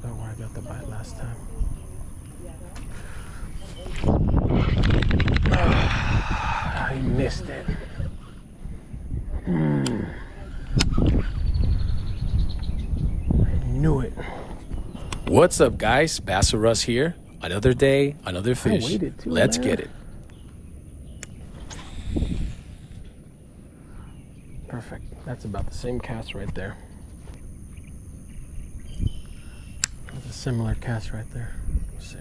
spot where I got the bite last time. I missed it. I knew it. What's up, guys? Bass Russ here. Another day, another fish. waited too, Let's man. get it. Perfect. That's about the same cast right there. That's a similar cast right there. Let's see.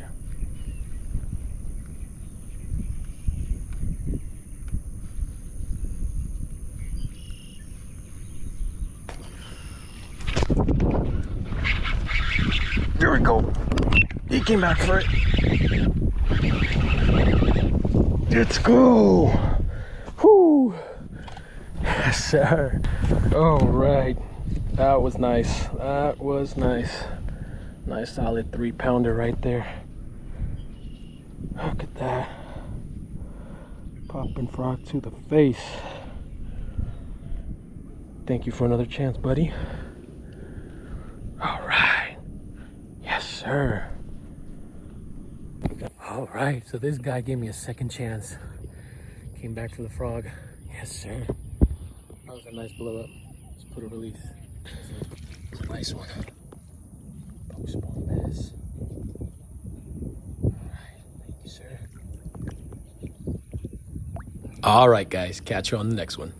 There we go. He came back for it. Let's go. Whoo. Yes, sir. All right. That was nice. That was nice. Nice solid 3-pounder right there. Look at that. Popping frog to the face. Thank you for another chance, buddy. All right. Yes, sir. All right, so this guy gave me a second chance. Came back for the frog. Yes, sir. That was a nice blow up. Let's put a release. It's a nice one. Post spawn bass. All right, thank you, sir. All right, guys, catch you on the next one.